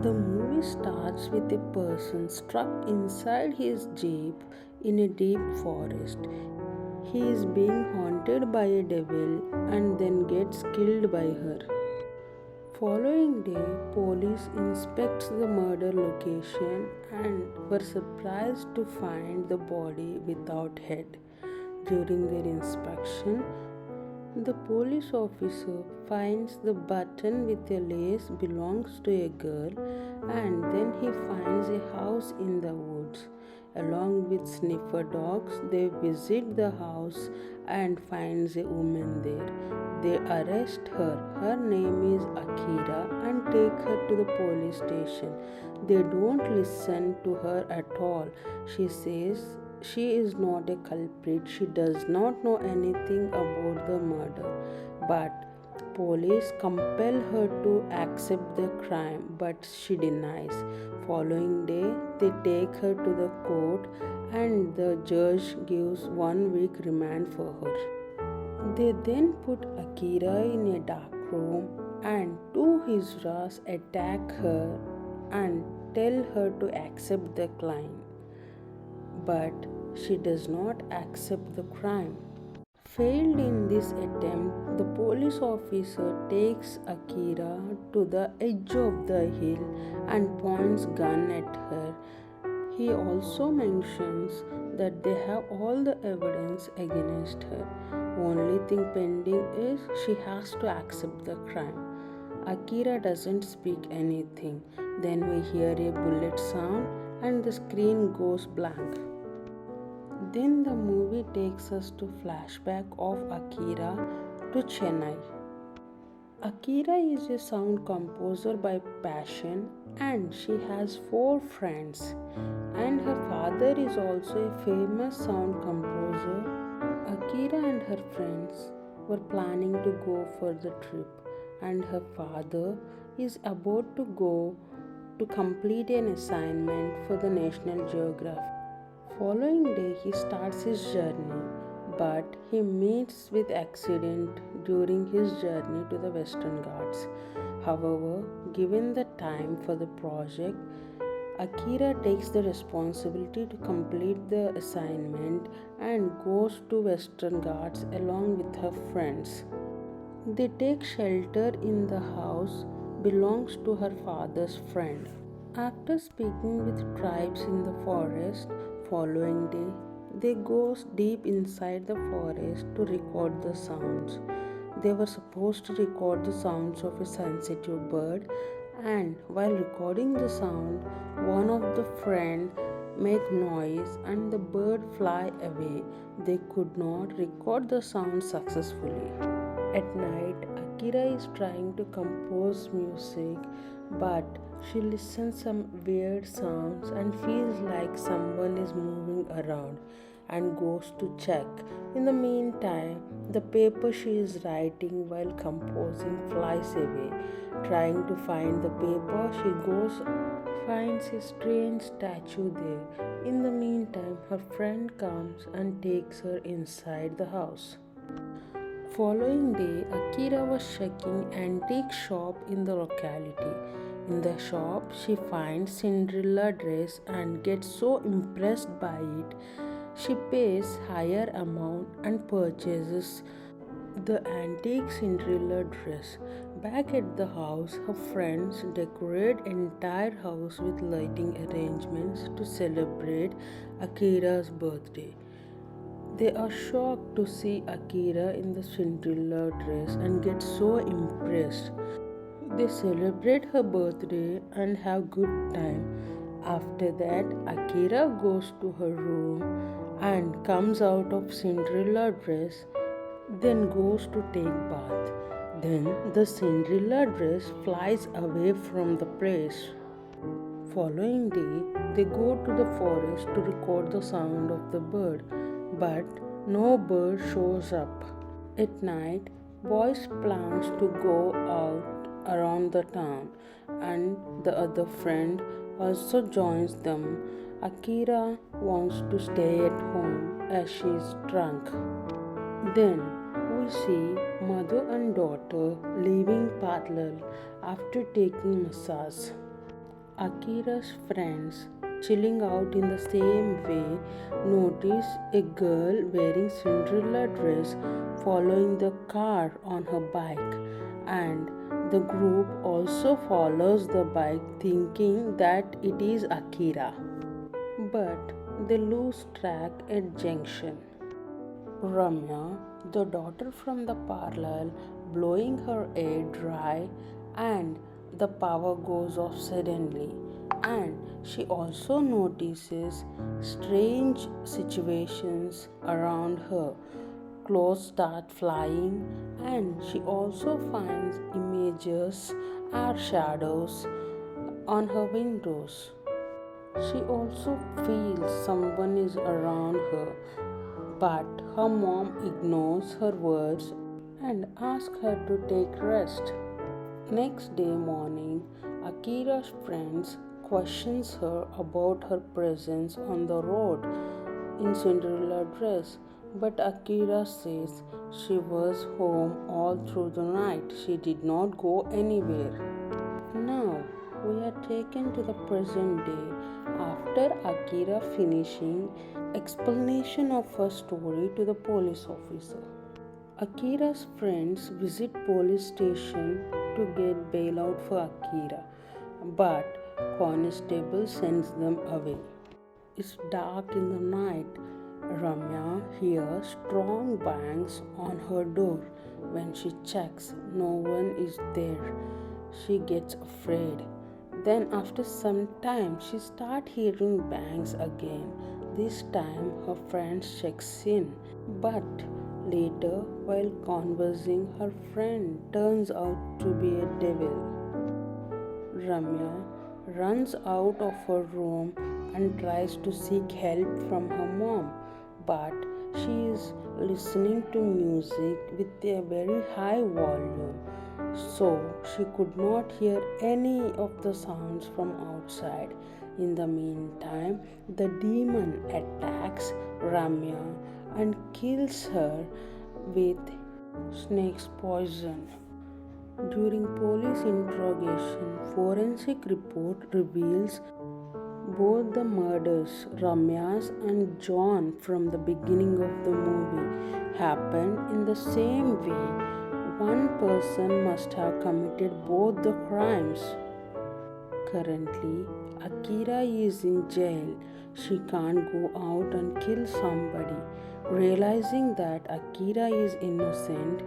The movie starts with a person stuck inside his jeep in a deep forest. He is being haunted by a devil and then gets killed by her. Following day, police inspects the murder location and were surprised to find the body without head. During their inspection, the police officer finds the button with a lace belongs to a girl, and then he finds a house in the woods. Along with sniffer dogs, they visit the house and finds a woman there. They arrest her. Her name is Akira and take her to the police station. They don't listen to her at all. She says she is not a culprit. She does not know anything about the murder. But police compel her to accept the crime, but she denies. Following day, they take her to the court and the judge gives 1 week remand for her. They then put Akira in a dark room and two Hijras attack her and tell her to accept the crime. But she does not accept the crime. Failed in this attempt, the police officer takes Akira to the edge of the hill and points gun at her. He also mentions that they have all the evidence against her. Only thing pending is she has to accept the crime. Akira doesn't speak anything. Then we hear a bullet sound and the screen goes blank. Then the movie takes us to flashback of Akira to Chennai. Akira is a sound composer by passion and she has 4 friends. And her father is also a famous sound composer. Akira and her friends were planning to go for the trip, and her father is about to go to complete an assignment for the National Geographic. Following day, he starts his journey, but he meets with accident during his journey to the Western Ghats. However, given the time for the project, Akira takes the responsibility to complete the assignment and goes to Western Ghats along with her friends. They take shelter in the house belongs to her father's friend. After speaking with tribes in the forest, following day, they go deep inside the forest to record the sounds. They were supposed to record the sounds of a sensitive bird, and while recording the sound, one of the friend make noise and the bird fly away. They could not record the sound successfully. At night, Akira is trying to compose music, but she listens some weird sounds and feels like someone is moving around and goes to check. In the meantime, the paper she is writing while composing flies away. Trying to find the paper, she finds a strange statue there. In the meantime, her friend comes and takes her inside the house. Following day, Akira was checking antique shop in the locality. In the shop, she finds Cinderella dress and gets so impressed by it, she pays higher amount and purchases the antique Cinderella dress. Back at the house, her friends decorate entire house with lighting arrangements to celebrate Akira's birthday. They are shocked to see Akira in the Cinderella dress and get so impressed. They celebrate her birthday and have good time. After that, Akira goes to her room and comes out of Cinderella dress, then goes to take bath. Then the Cinderella dress flies away from the place. Following day, they go to the forest to record the sound of the bird, but no bird shows up. At night, boys plans to go out around the town, and the other friend also joins them. Akira wants to stay at home as she is drunk. Then we see mother and daughter leaving parlor after taking massage. Akira's friends, chilling out in the same way, notice a girl wearing Cinderella dress following the car on her bike, and the group also follows the bike thinking that it is Akira. But they lose track at junction. Ramya, the daughter from the parlor, blowing her hair dry, and the power goes off suddenly. And she also notices strange situations around her. Clothes start flying, and she also finds images or shadows on her windows. She also feels someone is around her, but her mom ignores her words and asks her to take rest. Next day morning, Akira's friends questions her about her presence on the road in Cinderella dress, but Akira says she was home all through the night. She did not go anywhere. Now we are taken to the present day after Akira finishing explanation of her story to the police officer. Akira's friends visit police station to get bailout for Akira, but constable sends them away. It's dark in the night. Ramya hears strong bangs on her door. When she checks, no one is there. She gets afraid. Then after some time, she starts hearing bangs again. This time her friend checks in. But later, while conversing, her friend turns out to be a devil. Ramya runs out of her room and tries to seek help from her mom, but she is listening to music with a very high volume, so she could not hear any of the sounds from outside. In the meantime, the demon attacks Ramya and kills her with snake's poison. During police interrogation, forensic report reveals both the murders, Ramya's and John from the beginning of the movie, happened in the same way. One person must have committed both the crimes. Currently, Akira is in jail. She can't go out and kill somebody. Realizing that Akira is innocent,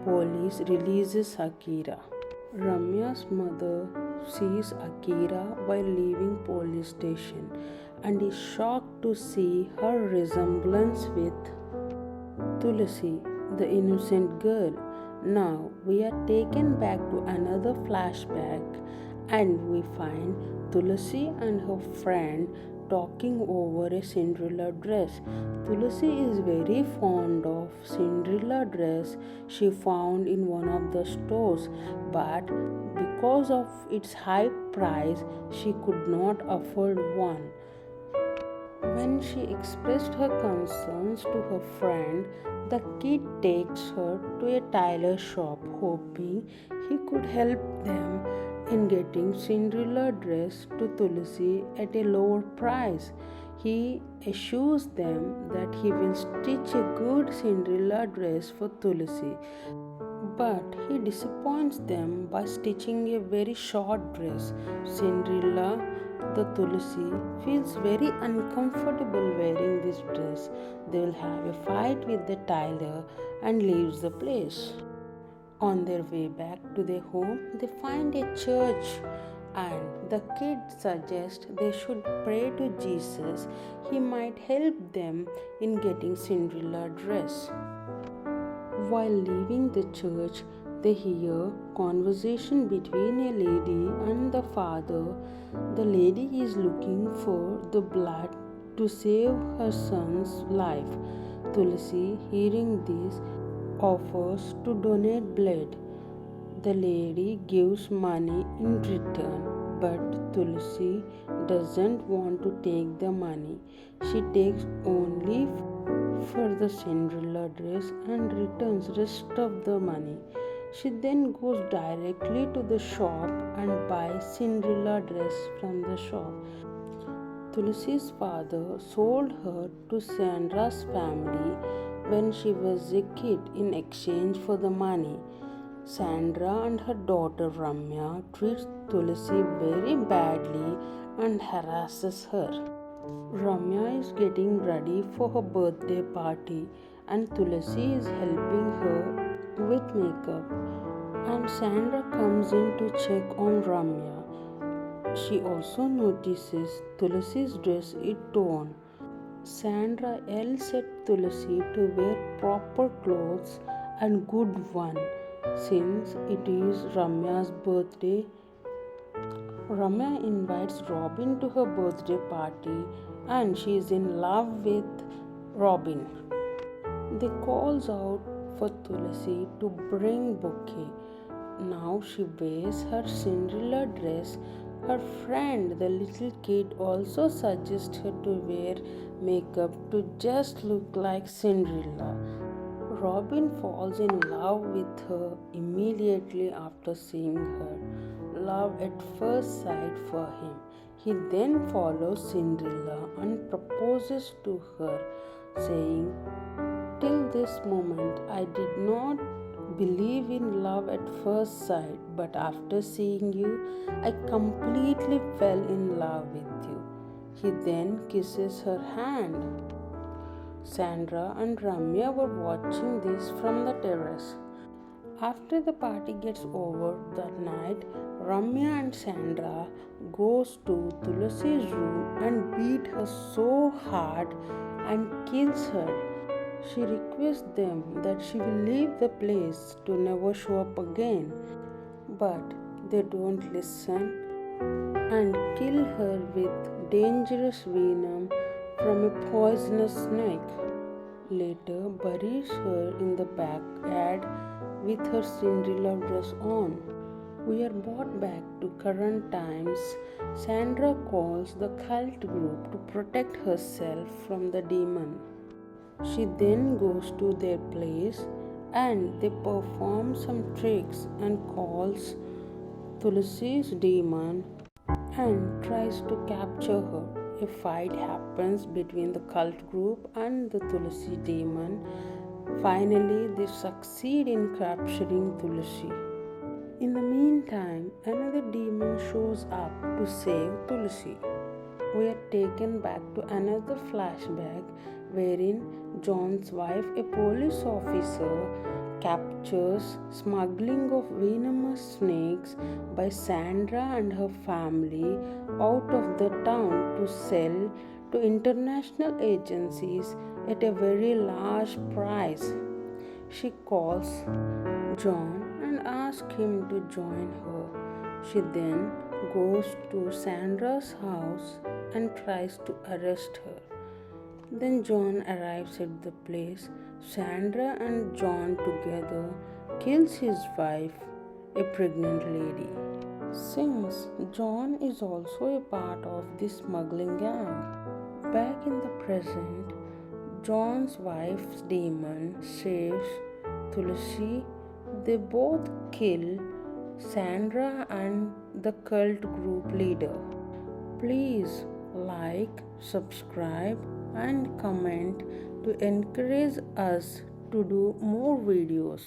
police releases Akira. Ramya's mother sees Akira while leaving police station and is shocked to see her resemblance with Tulsi, the innocent girl. Now we are taken back to another flashback and we find Tulsi and her friend talking over a Cinderella dress. Tulsi is very fond of Cinderella dress she found in one of the stores, but because of its high price she could not afford one. When she expressed her concerns to her friend, the kid takes her to a tailor shop, hoping he could help them in getting Cinderella dress to Tulsi at a lower price. He assures them that he will stitch a good Cinderella dress for Tulsi, but he disappoints them by stitching a very short dress. Cinderella, the Tulsi, feels very uncomfortable wearing this dress. They will have a fight with the tailor and leaves the place. On their way back to their home, they find a church and the kid suggests they should pray to Jesus. He might help them in getting Cinderella dress. While leaving the church, they hear conversation between a lady and the father. The lady is looking for the blood to save her son's life. Tulsi, hearing this, offers to donate blood. The lady gives money in return, but Tulsi doesn't want to take the money. She takes only for the Cinderella dress and returns rest of the money. She then goes directly to the shop and buys Cinderella dress from the shop. Tulsi's father sold her to Sandra's family when she was a kid in exchange for the money. Sandra and her daughter Ramya treats Tulsi very badly and harasses her. Ramya is getting ready for her birthday party and Tulsi is helping her with makeup. And Sandra comes in to check on Ramya. She also notices Tulsi's dress is torn. Sandra yells at Tulsi to wear proper clothes and good one since it is Ramya's birthday. Ramya invites Robin to her birthday party and she is in love with Robin. They calls out for Tulsi to bring bouquet. Now she wears her Cinderella dress. Her friend, the little kid, also suggests her to wear makeup to just look like Cinderella. Robin falls in love with her immediately after seeing her. Love at first sight for him. He then follows Cinderella and proposes to her, saying, "Till this moment, I did not believe in love at first sight, but after seeing you, I completely fell in love with you." He then kisses her hand. Sandra and Ramya were watching this from the terrace. After the party gets over that night, Ramya and Sandra goes to Tulsi's room and beat her so hard and kills her. She requests them that she will leave the place to never show up again. But they don't listen and kill her with dangerous venom from a poisonous snake. Later buries her in the backyard with her Cinderella dress on. We are brought back to current times. Sandra calls the cult group to protect herself from the demon. She then goes to their place and they perform some tricks and calls Tulsi's demon and tries to capture her. A fight happens between the cult group and the Tulsi demon. Finally, they succeed in capturing Tulsi. In the meantime, another demon shows up to save Tulsi. We are taken back to another flashback wherein John's wife, a police officer, captures smuggling of venomous snakes by Sandra and her family out of the town to sell to international agencies at a very large price. She calls John and asks him to join her. She then goes to Sandra's house and tries to arrest her. Then John arrives at the place. Sandra and John together kills his wife, a pregnant lady. Since John is also a part of this smuggling gang, back in the present, John's wife's demon saves Tulsi. They both kill Sandra and the cult group leader. Please like, subscribe, and comment to encourage us to do more videos.